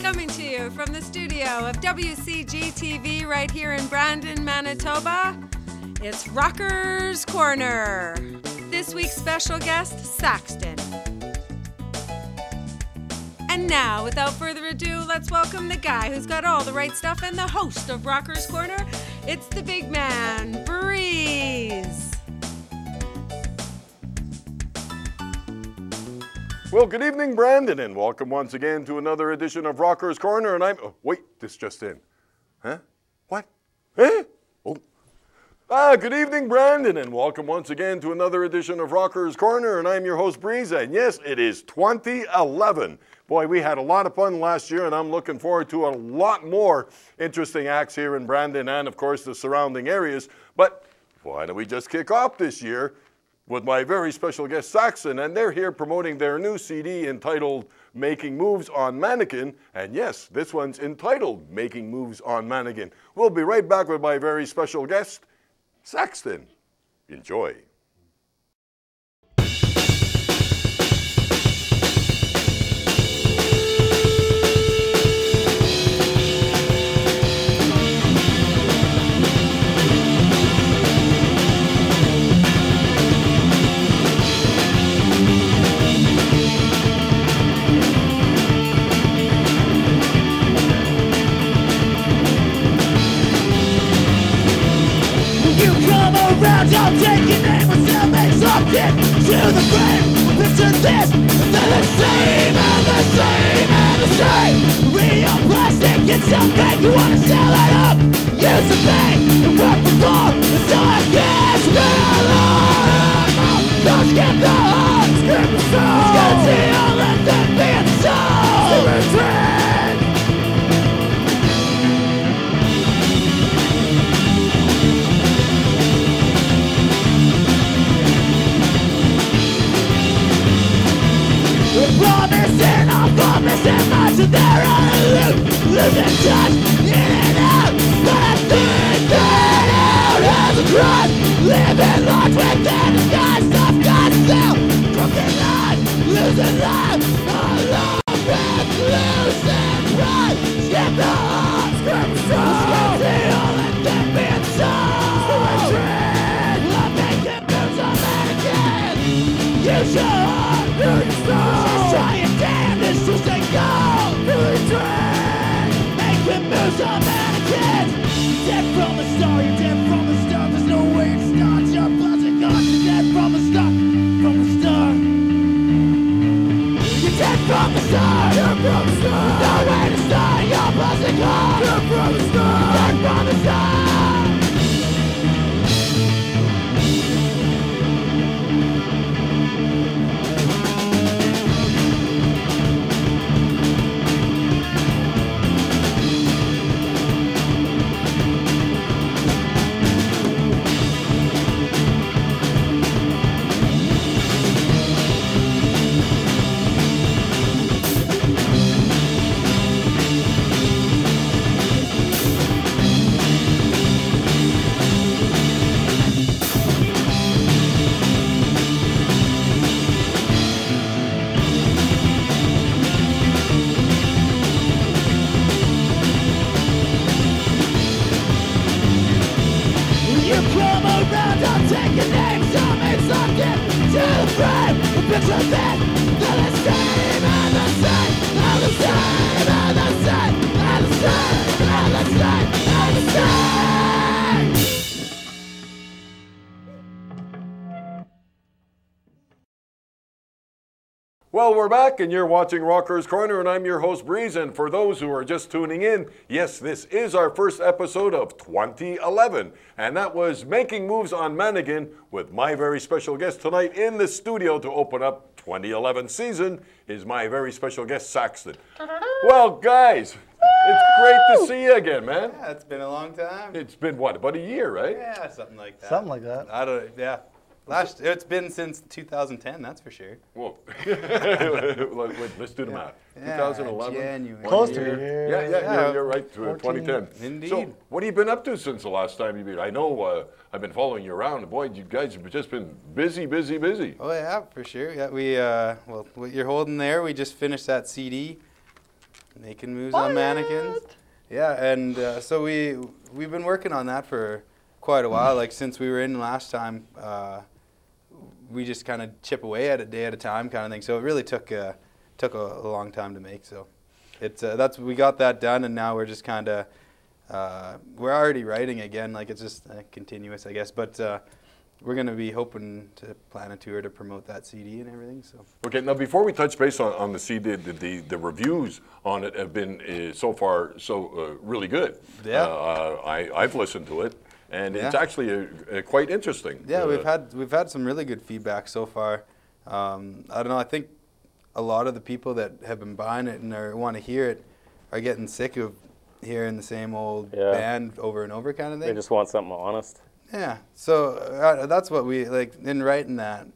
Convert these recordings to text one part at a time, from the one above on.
Coming to you from the studio of WCG-TV right here in Brandon, Manitoba, it's Rockers Corner. This week's special guest, Saxton. And now, without further ado, let's welcome the guy who's got all the right stuff and the host of Rockers Corner. It's the big man, Breeze. Well, good evening, Brandon, and welcome once again to another edition of Rockers Corner. And oh, wait, this just in. Huh? What? Huh? Oh. Good evening, Brandon, and welcome once again to another edition of Rockers Corner. And I'm your host, Breeze, and yes, it is 2011. Boy, we had a lot of fun last year, and I'm looking forward to a lot more interesting acts here in Brandon and, of course, the surrounding areas. But why don't we just kick off this year with my very special guest, Saxton, and they're here promoting their new CD entitled Making Moves on Mannequin. And yes, this one's entitled Making Moves on Mannequin. We'll be right back with my very special guest, Saxton. Enjoy. I'll take your name and still make something to the frame. Picture this, they're the same and the same and the same. Real plastic, it's something you wanna sell it up. Use the thing, and work before, so I guess we're alone. Don't skip the heart, skip the soul. It's gonna see all that then be in the soul. Skip the trend. Promising, I'm promising much and they're on a loop. Losing touch, in and out. But I think that out as a crime. Living large within the sky. Stuff got still. Crooked line, losing life. Along with losing pride. Skip the heart, skip the soul. Skip the all and then be in soul. Skip the trend. I'm making moves on mannequins. Use your heart, use your soul. Trying damnedest to stay go through the trend. Making moves on mannequins. Dead from the start, you're dead from the start. There's no way to start, you're buzzing on. You're dead from the start, from the start. You're dead from the start, you're from the start. No way to start, you're buzzing on. You're from the start, you're dead from the start. Well, we're back, and you're watching Rockers Corner, and I'm your host, Breeze. And for those who are just tuning in, yes, this is our first episode of 2011, and that was Making Moves on Mannequin with my very special guest tonight in the studio to open up 2011 season is my very special guest, Saxton. Well, guys, it's great to see you again, man. Yeah, it's been a long time. It's been, what, about a year, right? Yeah, something like that. Something like that. I don't, yeah. It's been since 2010, that's for sure. Well, let's do the math. Yeah, 2011. January. Close to a year. Yeah, you're right, 2010. Indeed. So, what have you been up to since the last time you been? I know I've been following you around. Boy, you guys have just been busy. Oh, yeah, for sure. Yeah, we, well, what you're holding there, we just finished that CD. making moves on mannequins. Yeah, and so we've been working on that for quite a while. Like since we were in last time, we just kind of chip away at it day at a time, kind of thing. So it really took a long time to make. So it's we got that done, and now we're just kind of we're already writing again. Like it's just continuous, I guess. But we're going to be hoping to plan a tour to promote that CD and everything. So Okay, now before we touch base on the CD, the reviews on it have been so far really good. Yeah. I've listened to it, and it's Yeah. actually quite interesting. yeah, we've had some really good feedback so far. I don't know. I think a lot of the people that have been buying it and want to hear it are getting sick of hearing the same old band over and over, kind of thing. They just want something honest. Yeah, so that's what we like in writing that.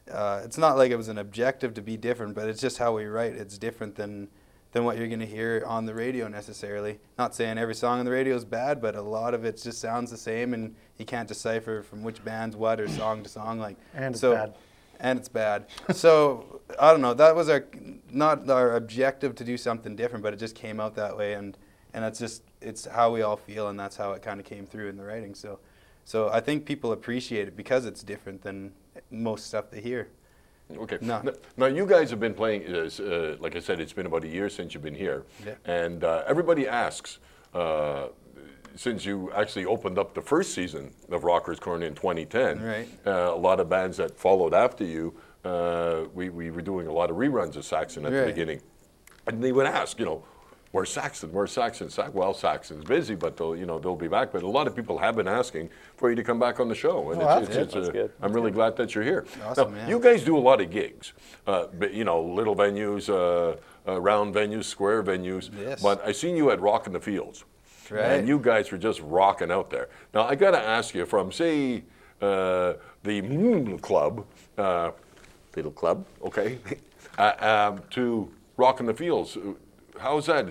It's not like it was an objective to be different, but it's just how we write. It's different than what you're going to hear on the radio necessarily. Not saying every song on the radio is bad, but a lot of it just sounds the same, and you can't decipher from which band's what or song to song. Like, And it's so, bad. And it's bad. So I don't know. That was not our objective to do something different, but it just came out that way, and it's how we all feel, and that's how it kind of came through in the writing. So I think people appreciate it because it's different than most stuff they hear. Okay. No. Now you guys have been playing, like I said, it's been about a year since you've been here. Yeah. And everybody asks, since you actually opened up the first season of Rockers Corner in 2010, Right. A lot of bands that followed after you, we were doing a lot of reruns of Saxton at the Right. beginning. And they would ask, where's Saxton? Where's Saxton? Well, Saxton's busy, but they'll be back. But a lot of people have been asking for you to come back on the show, and That's good. I'm really glad that you're here. Awesome, now, yeah. you guys do a lot of gigs, but, little venues, round venues, square venues. Yes. But I seen you at Rock in the Fields, Right. and you guys were just rocking out there. Now I got to ask you, from say the Club, little club, okay, to Rock in the Fields. How's that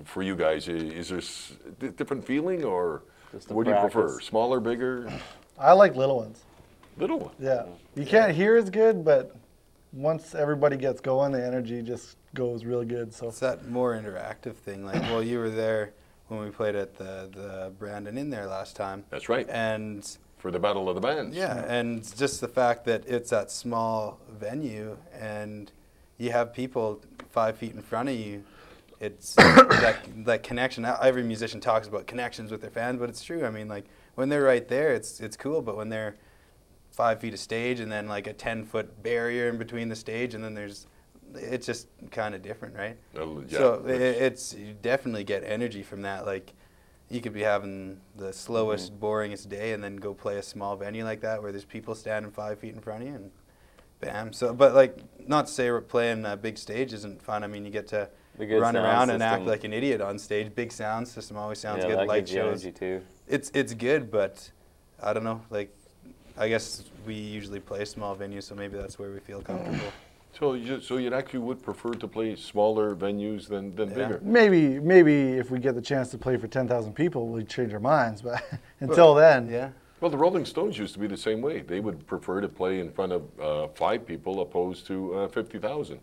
for you guys? Is there a different feeling, or Just a what do you prefer? practice. Smaller, bigger, I like little ones. little one? Yeah. You can't hear as good, but once everybody gets going, the energy just goes really good. So It's that more interactive thing. Like, well, you were there when we played at the Brandon Inn there last time. That's right. And For the Battle of the Bands. yeah, and just the fact that it's that small venue and you have people 5 feet in front of you. It's that connection. Every musician talks about connections with their fans, but it's true. I mean, like when they're right there, it's cool. But when they're 5 feet of stage and then like a 10-foot barrier in between the stage, and then it's just kind of different, right? Yeah, So that's- you definitely get energy from that. Like you could be having the slowest, boringest day, and then go play a small venue like that where there's people standing 5 feet in front of you, and bam. So, but like, not to say playing a big stage isn't fun. I mean, you get to The good run sound around and act system. like an idiot on stage. Big sound system always sounds Yeah, good. that Light gives you shows. energy too. It's good, but I don't know. Like, I guess we usually play small venues, so maybe that's where we feel comfortable. So you actually would prefer to play smaller venues than bigger? maybe if we get the chance to play for 10,000 people, we'd change our minds. But until then, Yeah. Well, the Rolling Stones used to be the same way. They would prefer to play in front of 5 people opposed to 50,000.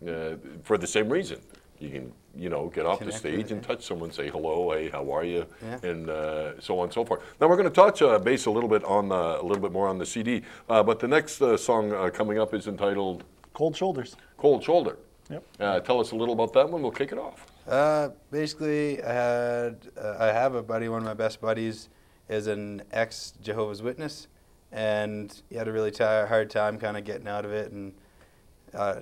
Yeah. For the same reason. You can, get off the Connect stage with and it. touch someone, say hello, hey, how are you, Yeah. and so on and so forth. Now we're going to touch base a little bit more on the CD, but the next song coming up is entitled cold shoulders. "Cold Shoulder." Yep. Tell us a little about that one. We'll kick it off. Basically, I have a buddy. One of my best buddies is an ex-Jehovah's Witness, and he had a really hard time kind of getting out of it, and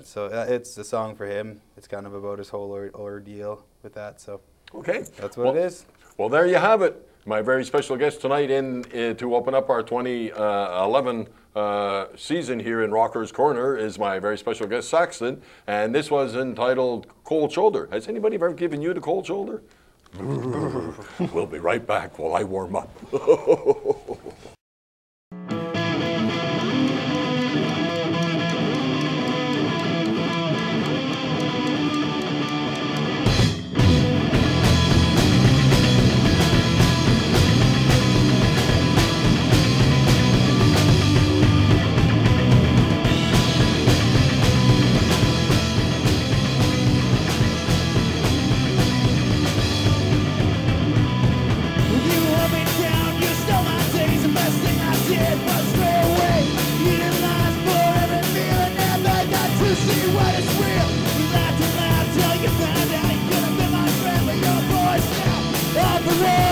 so it's a song for him. It's kind of about his whole ordeal with that. So Okay. that's what it is. Well, there you have it. My very special guest tonight to open up our 2011 season here in Rockers Corner is my very special guest, Saxton. And this was entitled Cold Shoulder. Has anybody ever given you the cold shoulder? We'll be right back while I warm up. see what is real. You laughed and laughed till you found out you could have been my friend, but you're a boy now. Off the road.